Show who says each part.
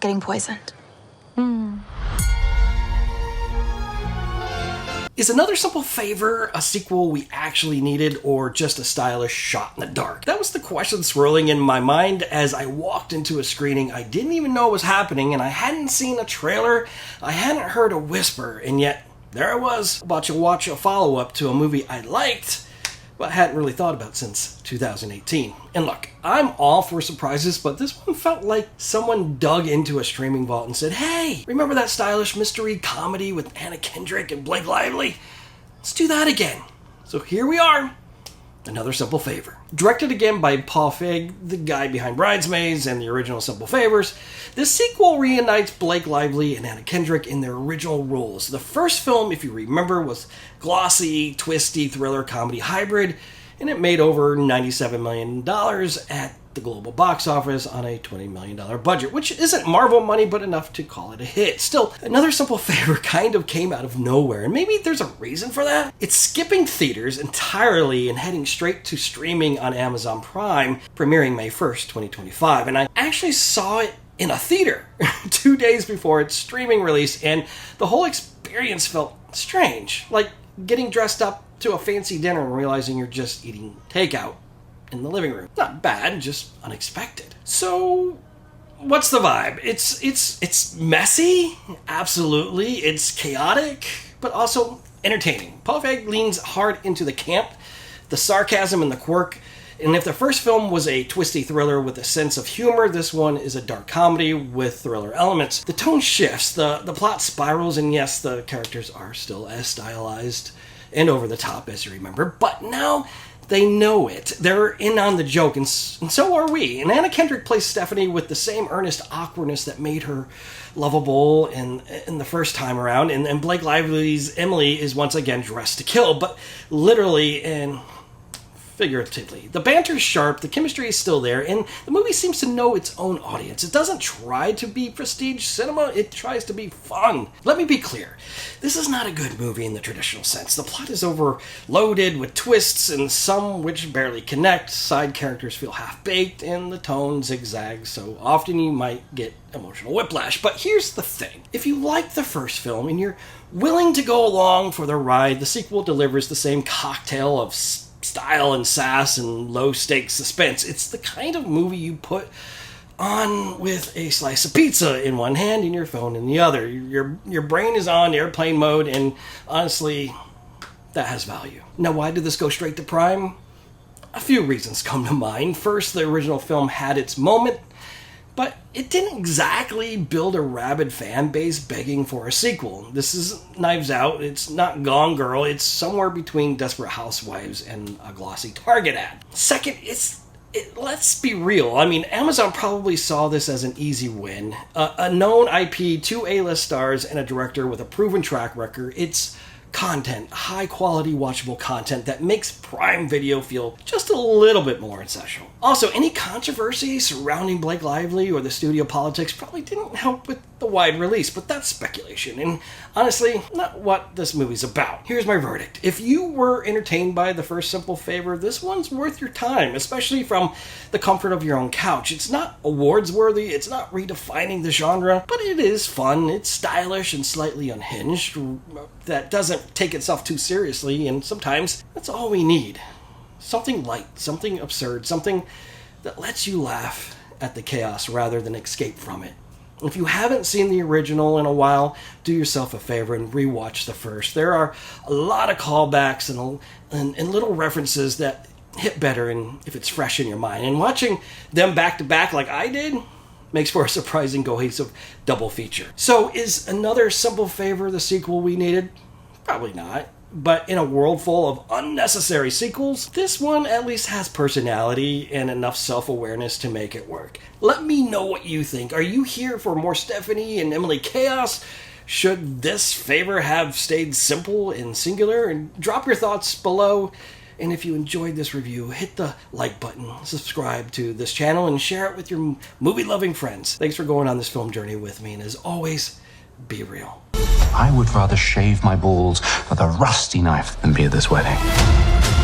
Speaker 1: not getting poisoned.
Speaker 2: Is Another Simple Favor a sequel we actually needed, or just a stylish shot in the dark? That was the question swirling in my mind as I walked into a screening I didn't even know was happening, and I hadn't seen a trailer, I hadn't heard a whisper, and yet there I was, about to watch a follow-up to a movie I liked, but hadn't really thought about since 2018. And look, I'm all for surprises, but this one felt like someone dug into a streaming vault and said, hey, remember that stylish mystery comedy with Anna Kendrick and Blake Lively? Let's do that again. So here we are, Another Simple Favor. Directed again by Paul Feig, the guy behind Bridesmaids and the original Simple Favors, this sequel reunites Blake Lively and Anna Kendrick in their original roles. The first film, if you remember, was glossy, twisty thriller comedy hybrid, and it made over $97 million at the global box office on a $20 million budget, which isn't Marvel money, but enough to call it a hit. Still, Another Simple Favor kind of came out of nowhere, and maybe there's a reason for that. It's skipping theaters entirely and heading straight to streaming on Amazon Prime, premiering May 1st, 2025, and I actually saw it in a theater 2 days before its streaming release, and the whole experience felt strange, like getting dressed up to a fancy dinner and realizing you're just eating takeout in the living room. Not bad, just unexpected. So, what's the vibe? It's messy, absolutely. It's chaotic, but also entertaining. Paul Feig leans hard into the camp, the sarcasm, and the quirk. And if the first film was a twisty thriller with a sense of humor, this one is a dark comedy with thriller elements. The tone shifts, the plot spirals, and yes, the characters are still as stylized and over the top as you remember, but now they know it. They're in on the joke, and so are we. And Anna Kendrick plays Stephanie with the same earnest awkwardness that made her lovable in the first time around, and Blake Lively's Emily is once again dressed to kill, but literally and figuratively. The banter's sharp, the chemistry is still there, and the movie seems to know its own audience. It doesn't try to be prestige cinema, it tries to be fun. Let me be clear, this is not a good movie in the traditional sense. The plot is overloaded with twists, and some which barely connect. Side characters feel half-baked, and the tone zigzags, so often you might get emotional whiplash. But here's the thing. If you like the first film, and you're willing to go along for the ride, the sequel delivers the same cocktail of style and sass and low-stakes suspense. It's the kind of movie you put on with a slice of pizza in one hand and your phone in the other. Your brain is on airplane mode, and honestly, that has value. Now, why did this go straight to Prime? A few reasons come to mind. First, the original film had its moment, but it didn't exactly build a rabid fan base begging for a sequel. This is Knives Out, it's not Gone Girl, it's somewhere between Desperate Housewives and a glossy Target ad. Second, let's be real. I mean, Amazon probably saw this as an easy win. A known IP, 2 A-list stars, and a director with a proven track record. It's content, high-quality watchable content that makes Prime Video feel just a little bit more essential. Also, any controversy surrounding Blake Lively or the studio politics probably didn't help with the wide release, but that's speculation, and honestly, not what this movie's about. Here's my verdict. If you were entertained by the first Simple Favor, this one's worth your time, especially from the comfort of your own couch. It's not awards-worthy, it's not redefining the genre, but it is fun, it's stylish and slightly unhinged, that doesn't take itself too seriously, and sometimes that's all we need. Something light, something absurd, something that lets you laugh at the chaos rather than escape from it. If you haven't seen the original in a while, do yourself a favor and rewatch the first. There are a lot of callbacks and little references that hit better if it's fresh in your mind. And watching them back to back like I did makes for a surprising cohesive double feature. So is Another Simple Favor the sequel we needed? Probably not. But in a world full of unnecessary sequels, this one at least has personality and enough self-awareness to make it work. Let me know what you think. Are you here for more Stephanie and Emily chaos? Should this favor have stayed simple and singular? And drop your thoughts below. And if you enjoyed this review, hit the like button, subscribe to this channel, and share it with your movie-loving friends. Thanks for going on this film journey with me, and as always, be real.
Speaker 3: I would rather shave my balls with a rusty knife than be at this wedding.